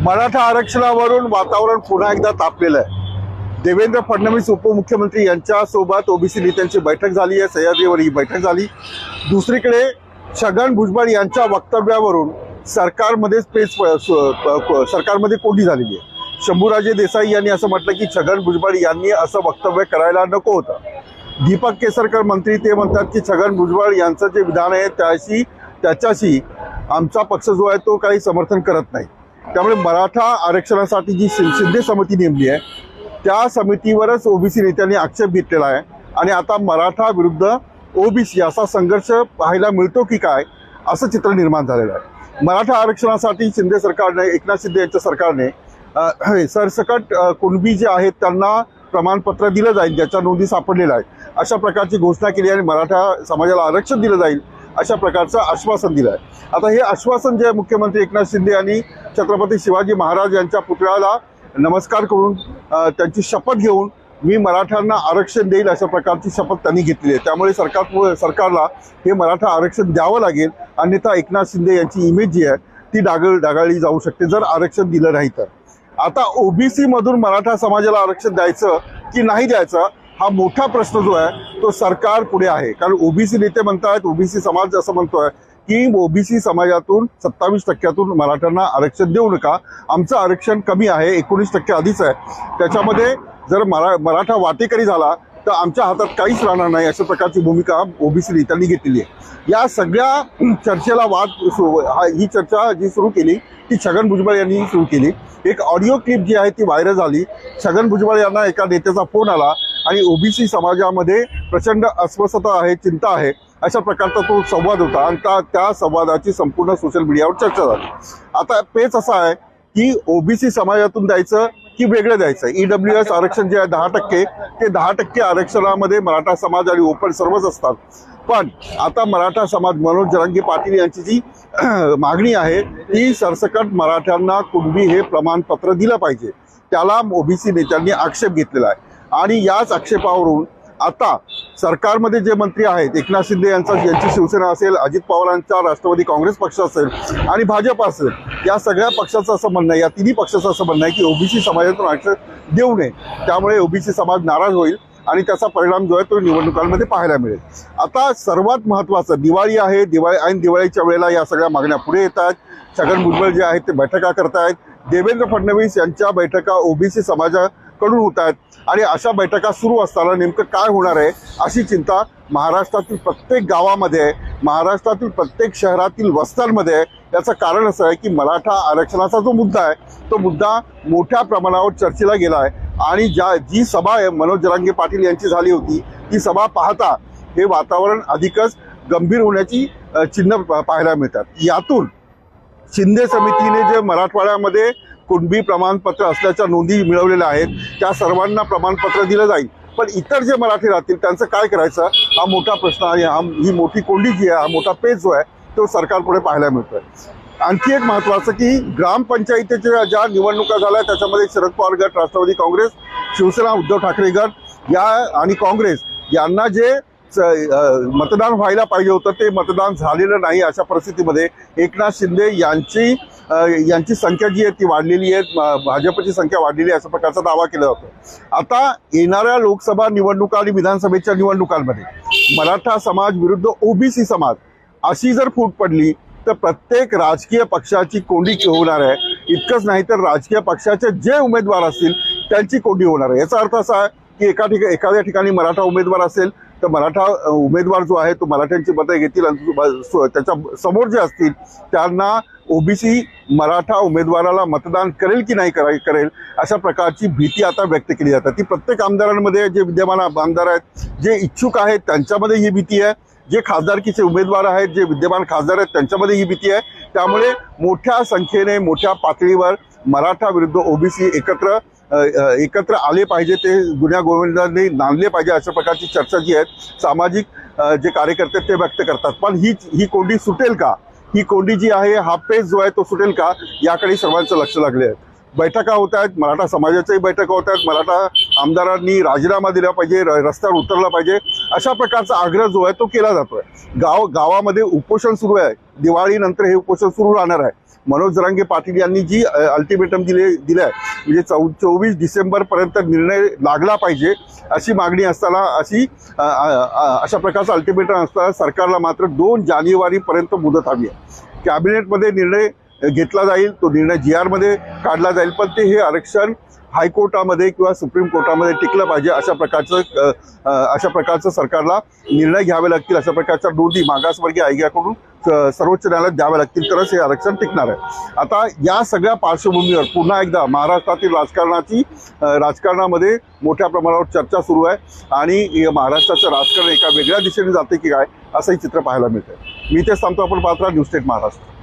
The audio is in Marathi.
मराठा आरक्षणावरून वातावरण पुन्हा एकदा तापलेलं आहे। देवेंद्र फडणवीस उपमुख्यमंत्री यांच्यासोबत ओबीसी नेत्यांची बैठक झाली आहे, सह्याद्रीवर ही बैठक झाली। दुसरीकडे छगन भुजबळ यांच्या वक्तव्यावरून सरकारमध्ये सरकारमध्ये कोंडी झालेली आहे। शंभूराजे देसाई यांनी असं म्हटलं की छगन भुजबळ यांनी असं वक्तव्य करायला नको होतं। दीपक केसरकर मंत्री ते म्हणतात की छगन भुजबळ यांचं जे विधान आहे त्याच्याशी आमचा पक्ष जो आहे तो काही समर्थन करत नाही। त्यामुळे मराठा आरक्षणासाठी जी शिंदे समिती नेमली आहे त्या समितीवरच ओबीसी नेत्यांनी आक्षेप घेतलेला आहे आणि आता मराठा विरुद्ध ओबीसी असा संघर्ष पाहायला मिळतो की काय असं चित्र निर्माण झालेलं आहे। मराठा आरक्षणासाठी शिंदे सरकारने, एकनाथ शिंदे यांच्या सरकारने सरसकट कुणबी जे आहेत त्यांना प्रमाणपत्र दिलं जाईल ज्याच्या नोंदी सापडलेल्या आहेत अशा प्रकारची घोषणा केली आणि मराठा समाजाला आरक्षण दिलं जाईल अशा प्रकारचं आश्वासन दिलं आहे। आता हे आश्वासन जे मुख्यमंत्री एकनाथ शिंदे यांनी छत्रपती शिवाजी महाराज यांच्या पुतळ्याला नमस्कार करून त्यांची शपथ घेऊन मी मराठ्यांना आरक्षण देईल अशा प्रकारची शपथ त्यांनी घेतली आहे। त्यामुळे सरकारला हे मराठा आरक्षण द्यावं लागेल, अन्यथा एकनाथ शिंदे यांची इमेज जी आहे ती डागाळली जाऊ शकते जर आरक्षण दिलं नाही तर। आता ओबीसी मधून मराठा समाजाला आरक्षण द्यायचं की नाही द्यायचं हा मोठा प्रश्न जो आहे तो सरकार पुढे आहे। कारण ओबीसी नेते म्हणतात, ओबीसी समाज असं म्हणतोय की ओबीसी समाजातून 27% मराठ्यांना आरक्षण देऊ नका, आमचं आरक्षण कमी आहे, 19% आधीच आहे, त्याच्यामध्ये जर मराठा वाटेकरी झाला तर आमच्या हातात काहीच राहणार नाही अशा प्रकारची भूमिका ओबीसी नेत्यांनी घेतलेली आहे। या सगळ्या चर्चेला ही चर्चा जी सुरू केली ती छगन भुजबळ यांनी सुरू केली। एक ऑडिओ क्लिप जी आहे ती व्हायरल झाली। छगन भुजबळ यांना एका नेत्याचा फोन आला आणि ओबीसी समाजामध्ये प्रचंड अस्वस्थता आहे, चिंता आहे अशा प्रकारचा तो संवाद होता आणि त्या संवादाची संपूर्ण सोशल मीडियावर चर्चा झाली। आता पेच असा आहे की ओबीसी समाजातून द्यायचं की वेगळं द्यायचं। ईडब्ल्यूएस आरक्षण जे आहे 10% ते 10% आरक्षणामध्ये मराठा समाज आणि ओपन सर्वच असतात। पण आता मराठा समाज, मनोज जरांगे पाटील यांची जी मागणी आहे ती सरसकट मराठ्यांना कुणबी हे प्रमाणपत्र दिलं पाहिजे, त्याला ओबीसी नेत्यांनी आक्षेप घेतलेला आहे। आणि याच आक्षेपावरून आता सरकारमध्ये जे मंत्री आहेत, एकनाथ शिंदे यांची शिवसेना असेल, अजित पवारांचा राष्ट्रवादी काँग्रेस पक्ष असेल आणि भाजप असेल, या सगळ्या पक्षाचं असं म्हणणं आहे, या तिन्ही पक्षाचं असं म्हणणं आहे की ओबीसी समाजातून आरक्षण देऊ नये। त्यामुळे ओबीसी समाज नाराज होईल आणि त्याचा परिणाम जो आहे तो निवडणुकांमध्ये पाहायला मिळेल। आता सर्वात महत्त्वाचं दिवाळी आहे, दिवाळीच्या वेळेला या सगळ्या मागण्या पुढे येत आहेत। छगन भुजबळ जे आहेत ते बैठका करतायत, देवेंद्र फडणवीस यांच्या बैठका ओबीसी समाजाकडून होत आहेत आणि अशा बैठका सुरू असताना नेमकं काय होणार आहे अशी चिंता महाराष्ट्रातील प्रत्येक गावामध्ये आहे, महाराष्ट्रातील प्रत्येक शहरातील वस्त्यांमध्ये आहे। याचं कारण असं आहे की मराठा आरक्षणाचा जो मुद्दा आहे तो मुद्दा मोठ्या प्रमाणावर चर्चेला गेला आहे आणि जी सभा आहे मनोज जरांगे पाटील यांची झाली होती ती सभा पाहता हे वातावरण अधिकच गंभीर होण्याची चिन्ह पाहायला मिळतात। यातून शिंदे समितीने जे मराठवाड्यामध्ये कुणबी प्रमाणपत्र असल्याच्या नोंदी मिळवलेल्या आहेत त्या सर्वांना प्रमाणपत्र दिलं जाईल, पण इतर जे मराठी राहतील त्यांचं काय करायचं हा मोठा प्रश्न आहे। ही मोठी कोंडी जी आहे, हा मोठा पेच जो आहे तो सरकारपुढे पाहायला मिळतोय। आणखी एक महत्त्वाचं की ग्रामपंचायतीच्या ज्या निवडणुका झाल्या त्याच्यामध्ये शरद पवार गट, राष्ट्रवादी काँग्रेस, शिवसेना, उद्धव ठाकरे गट या आणि काँग्रेस यांना जे मतदान व्हायला पाहिजे होतं ते मतदान झालेलं नाही। अशा परिस्थितीमध्ये एकनाथ शिंदे यांची संख्या जी आहे ती वाढलेली आहे, भाजपची संख्या वाढलेली आहे अशा प्रकारचा दावा केला जातो। आता येणाऱ्या लोकसभा निवडणुका आणि विधानसभेच्या निवडणुकांमध्ये मराठा समाज विरुद्ध ओबीसी समाज अशी जर फूट पडली तर प्रत्येक राजकीय पक्षाची कोंडी होणार आहे। इतकंच नाही तर राजकीय पक्षाचे जे उमेदवार असतील त्यांची कोंडी होणार आहे। याचा अर्थ असा आहे की एखाद्या ठिकाणी मराठा उमेदवार असेल तर मराठा उमेदवार जो आहे तो मराठ्यांची मतं घेतील आणि त्याच्या समोर जे असतील त्यांना ओबीसी मराठा उमेदवाराला मतदान करेल की नाही करेल अशा प्रकारची भीती आता व्यक्त केली जाते। ती प्रत्येक आमदारांमध्ये, जे विद्यमान आमदार आहेत, जे इच्छुक आहेत त्यांच्यामध्ये ही भीती आहे, जे खासदारकीचे उमेदवार आहेत, जे विद्यमान खासदार आहेत त्यांच्यामध्ये ही भीती आहे। त्यामुळे मोठ्या संख्येने, मोठ्या पातळीवर मराठा विरुद्ध ओबीसी एकत्र आले पाहिजे, ते गुन्ह्या गोविंदांनी नांदले पाहिजे अशा प्रकारची चर्चा जी आहे सामाजिक जे कार्यकर्ते ते व्यक्त करतात। पण ही कोंडी सुटेल का? ही कोंडी जी आहे, हा पेच जो आहे तो सुटेल का याकडे सर्वांचं लक्ष लागले आहे। बैठका होत आहेत, मराठा समाजाच्याही बैठका होत आहेत, मराठा आमदारांनी राजीनामा दिला पाहिजे, रस्त्यावर उतरला पाहिजे अशा प्रकारचा आग्रह जो आहे तो केला जातोय। गावामध्ये उपोषण सुरू आहे, दिवाळीनंतर हे उपोषण सुरू राहणार आहे. मनोज जरांगे पाटील यांनी जी अल्टिमेटम दिलं आहे म्हणजे 24 डिसेंबरपर्यंत निर्णय लागला पाहिजे अशी मागणी असताना अशा प्रकारचा अल्टिमेटम असताना सरकारला मात्र 2 जानेवारीपर्यंत मुदत हवी आहे. कॅबिनेटमध्ये निर्णय घेतला जाईल, तो निर्णय GR मध्ये काढला जाईल, पण ते हे आरक्षण हायकोर्टामध्ये किंवा सुप्रीम कोर्टामध्ये टिकलं पाहिजे अशा प्रकारचं सरकारला निर्णय घ्यावे लागतील. अशा प्रकारच्या नोंदी मागासवर्गीय आयोगाकडून सर्वोच्च न्यायालयात द्यावे लागतील, तरच हे आरक्षण टिकणार आहे. आता या सगळ्या पार्श्वभूमीवर पुन्हा एकदा महाराष्ट्रातील राजकारणामध्ये मोठ्या प्रमाणावर चर्चा सुरू आहे आणि महाराष्ट्राचं राजकारण एका वेगळ्या दिशेने जाते की काय असंही चित्र पाहायला मिळतंय. मी तेच सांगतो, आपण पाहत राहा न्यूज स्टेट महाराष्ट्र.